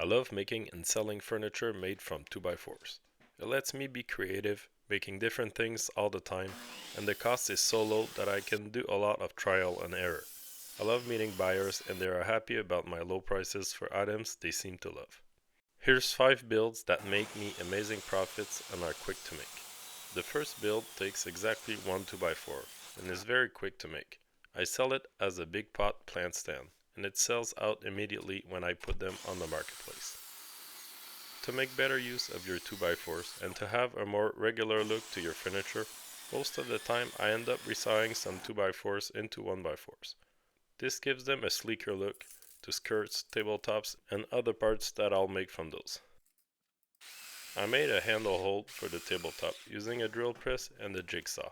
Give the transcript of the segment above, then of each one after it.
I love making and selling furniture made from 2x4s. It lets me be creative, making different things all the time, and the cost is so low that I can do a lot of trial and error. I love meeting buyers and they are happy about my low prices for items they seem to love. Here's 5 builds that make me amazing profits and are quick to make. The first build takes exactly one 2x4 and is very quick to make. I sell it as a big pot plant stand, and it sells out immediately when I put them on the marketplace. To make better use of your 2x4s and to have a more regular look to your furniture, most of the time I end up resawing some 2x4s into 1x4s. This gives them a sleeker look to skirts, tabletops, and other parts that I'll make from those. I made a handle hold for the tabletop using a drill press and a jigsaw,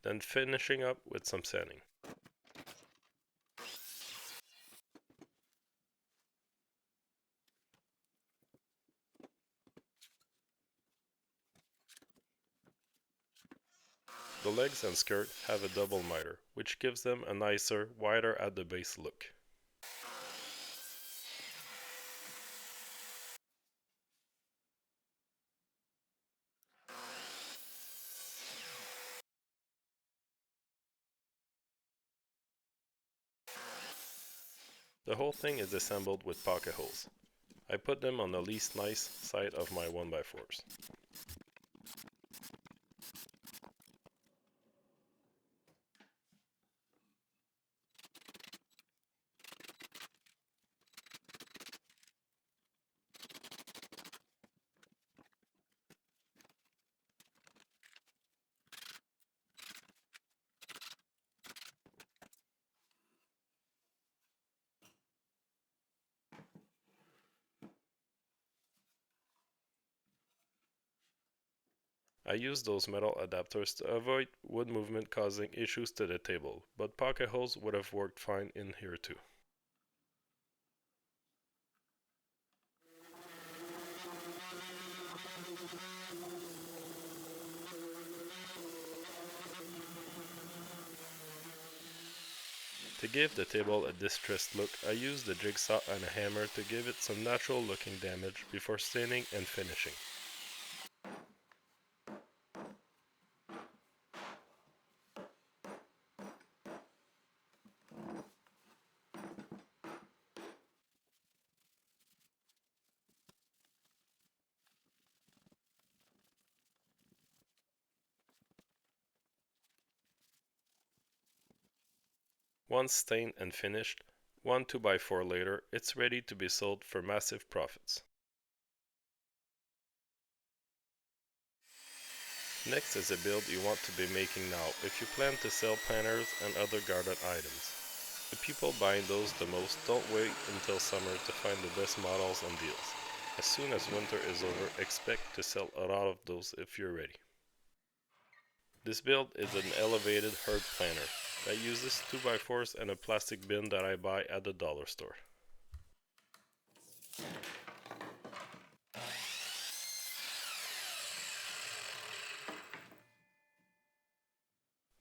then finishing up with some sanding. The legs and skirt have a double miter, which gives them a nicer, wider at the base look. The whole thing is assembled with pocket holes. I put them on the least nice side of my 1x4s. I use those metal adapters to avoid wood movement causing issues to the table, but pocket holes would have worked fine in here too. To give the table a distressed look, I used the jigsaw and a hammer to give it some natural looking damage before staining and finishing. Once stained and finished, one 2x4 later, it's ready to be sold for massive profits. Next is a build you want to be making now if you plan to sell planters and other garden items. The people buying those the most don't wait until summer to find the best models and deals. As soon as winter is over, expect to sell a lot of those if you're ready. This build is an elevated herb planter that uses 2x4s and a plastic bin that I buy at the dollar store.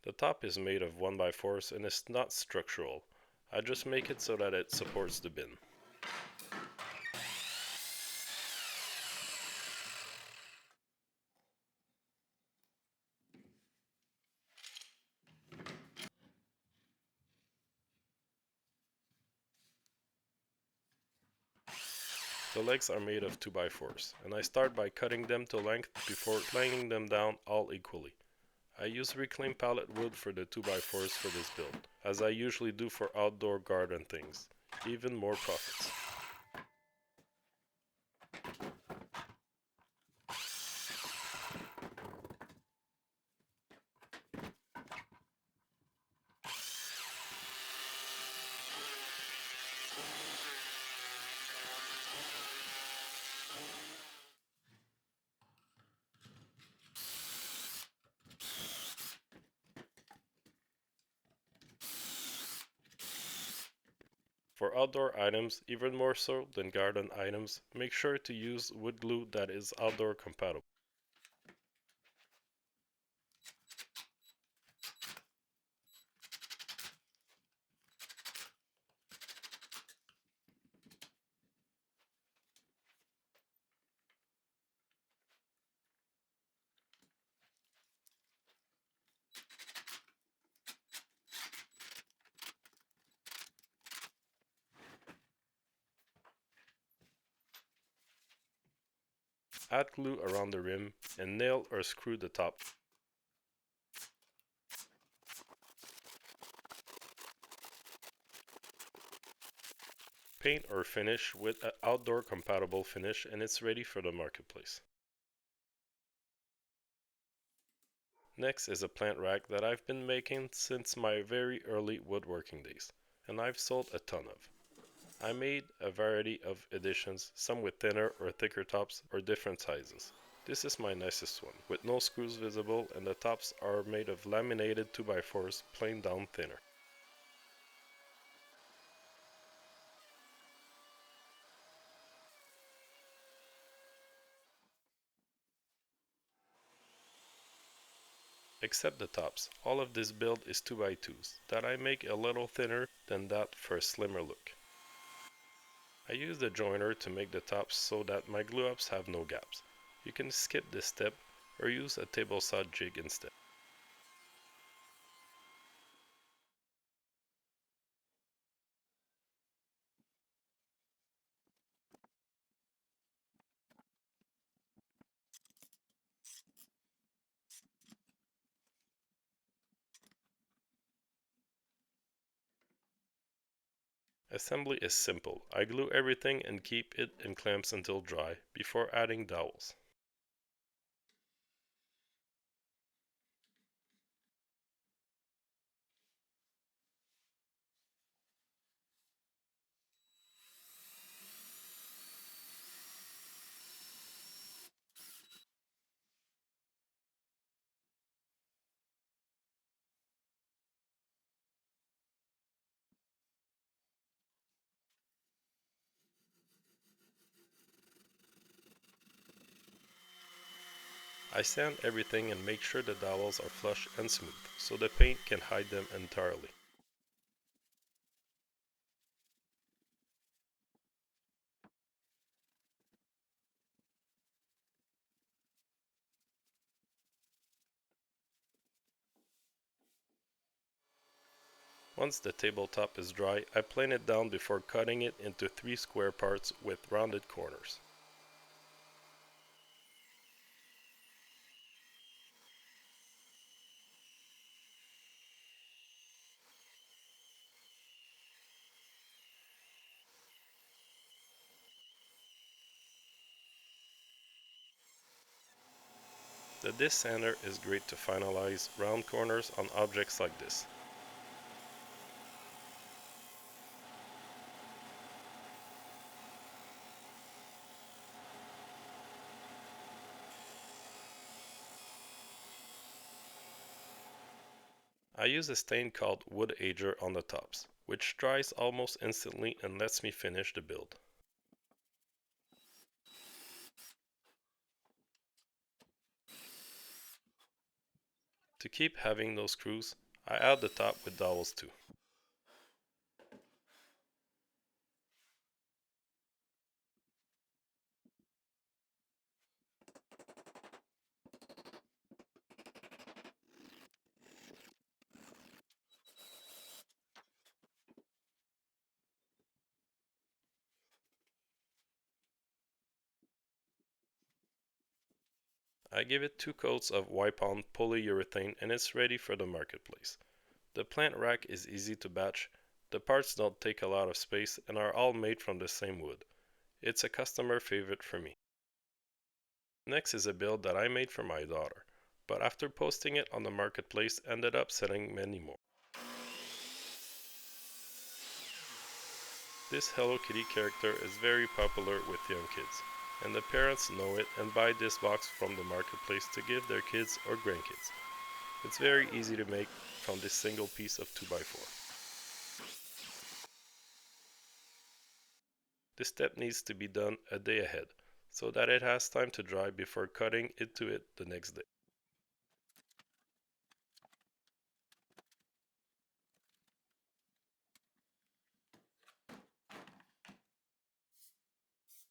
The top is made of 1x4s and is not structural. I just make it so that it supports the bin. The legs are made of 2x4s, and I start by cutting them to length before laying them down all equally. I use reclaimed pallet wood for the 2x4s for this build, as I usually do for outdoor garden things. Even more profits. For outdoor items, even more so than garden items, make sure to use wood glue that is outdoor compatible. Add glue around the rim and nail or screw the top. Paint or finish with an outdoor compatible finish and it's ready for the marketplace. Next is a plant rack that I've been making since my very early woodworking days, and I've sold a ton of. I made a variety of editions, some with thinner or thicker tops or different sizes. This is my nicest one, with no screws visible and the tops are made of laminated 2x4s planed down thinner. Except the tops, all of this build is 2x2s that I make a little thinner than that for a slimmer look. I use the joiner to make the tops so that my glue ups have no gaps. You can skip this step or use a table saw jig instead. Assembly is simple. I glue everything and keep it in clamps until dry before adding dowels. I sand everything and make sure the dowels are flush and smooth so the paint can hide them entirely. Once the tabletop is dry, I plane it down before cutting it into 3 square parts with rounded corners. The disc sander is great to finalize round corners on objects like this. I use a stain called Wood Ager on the tops, which dries almost instantly and lets me finish the build. To keep having those screws, I add the top with dowels too. I give it 2 coats of wipe-on polyurethane and it's ready for the marketplace. The plant rack is easy to batch, the parts don't take a lot of space and are all made from the same wood. It's a customer favorite for me. Next is a build that I made for my daughter, but after posting it on the marketplace ended up selling many more. This Hello Kitty character is very popular with young kids, and the parents know it and buy this box from the marketplace to give their kids or grandkids. It's very easy to make from this single piece of 2x4. This step needs to be done a day ahead, so that it has time to dry before cutting into it the next day.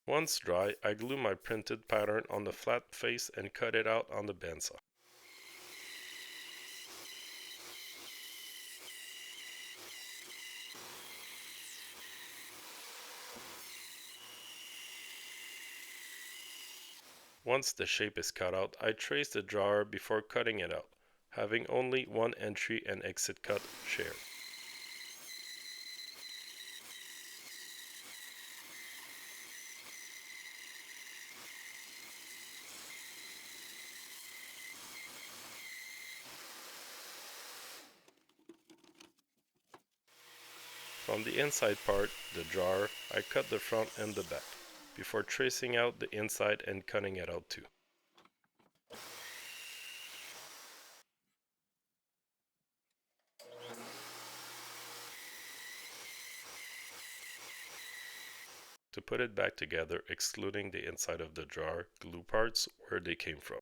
Once dry, I glue my printed pattern on the flat face and cut it out on the bandsaw. Once the shape is cut out, I trace the drawer before cutting it out, having only one entry and exit cut shared. From the inside part, the drawer, I cut the front and the back, before tracing out the inside and cutting it out too. To put it back together, excluding the inside of the drawer, glue parts where they came from.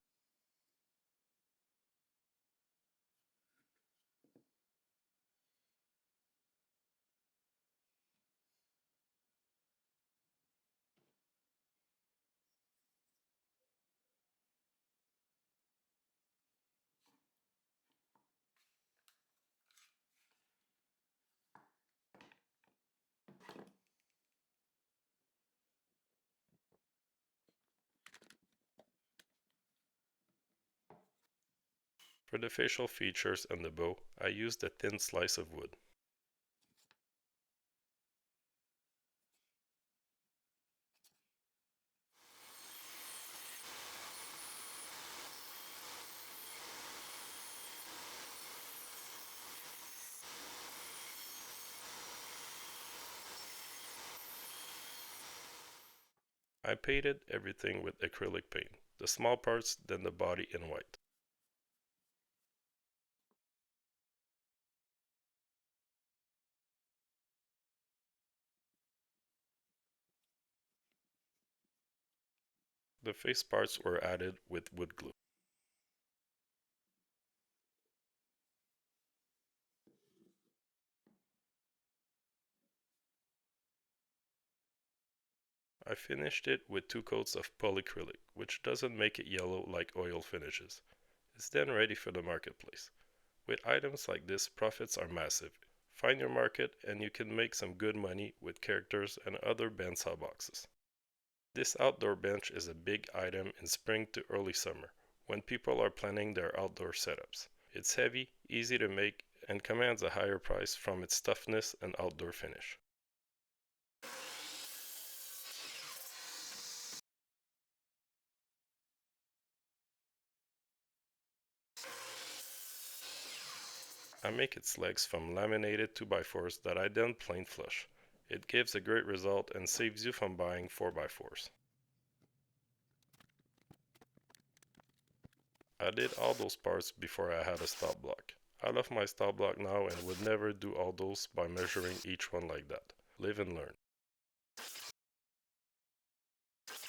For the facial features and the bow, I used a thin slice of wood. I painted everything with acrylic paint, the small parts, then the body in white. The face parts were added with wood glue. I finished it with 2 coats of polyacrylic, which doesn't make it yellow like oil finishes. It's then ready for the marketplace. With items like this, profits are massive. Find your market and you can make some good money with characters and other bandsaw boxes. This outdoor bench is a big item in spring to early summer, when people are planning their outdoor setups. It's heavy, easy to make, and commands a higher price from its toughness and outdoor finish. I make its legs from laminated 2x4s that I then plane flush. It gives a great result and saves you from buying 4x4s. I did all those parts before I had a stop block. I love my stop block now and would never do all those by measuring each one like that. Live and learn.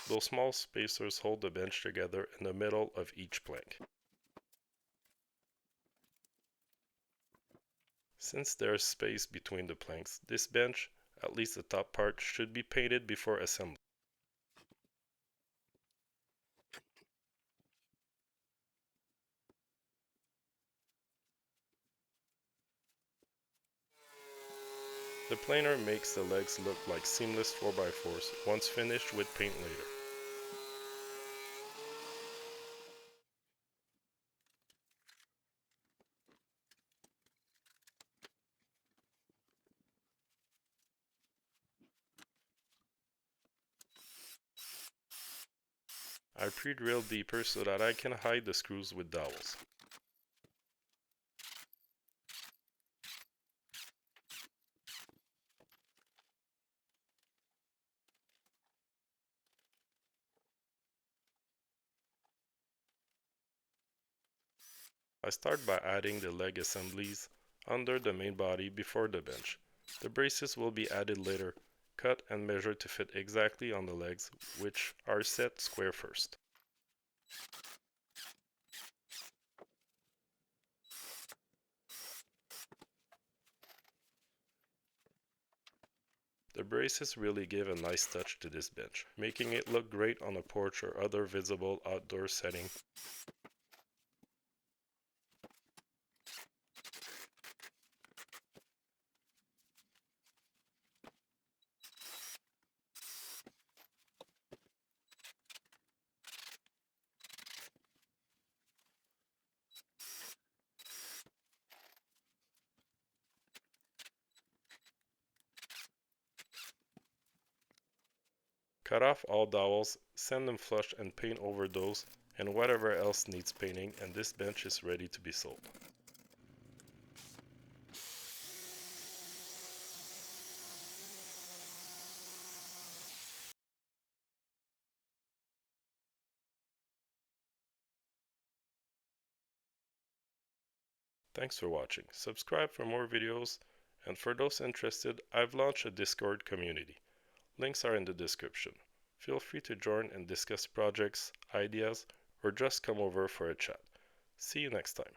Those small spacers hold the bench together in the middle of each plank. Since there's space between the planks, this bench, at least the top part, should be painted before assembly. The planer makes the legs look like seamless 4x4s once finished with paint later. I pre-drill deeper so that I can hide the screws with dowels. I start by adding the leg assemblies under the main body before the bench. The braces will be added later, cut and measured to fit exactly on the legs, which are set square first. The braces really give a nice touch to this bench, making it look great on a porch or other visible outdoor setting. Cut off all dowels, sand them flush and paint over those and whatever else needs painting, and this bench is ready to be sold. Thanks for watching. Subscribe for more videos, and for those interested, I've launched a Discord community. Links are in the description. Feel free to join and discuss projects, ideas, or just come over for a chat. See you next time.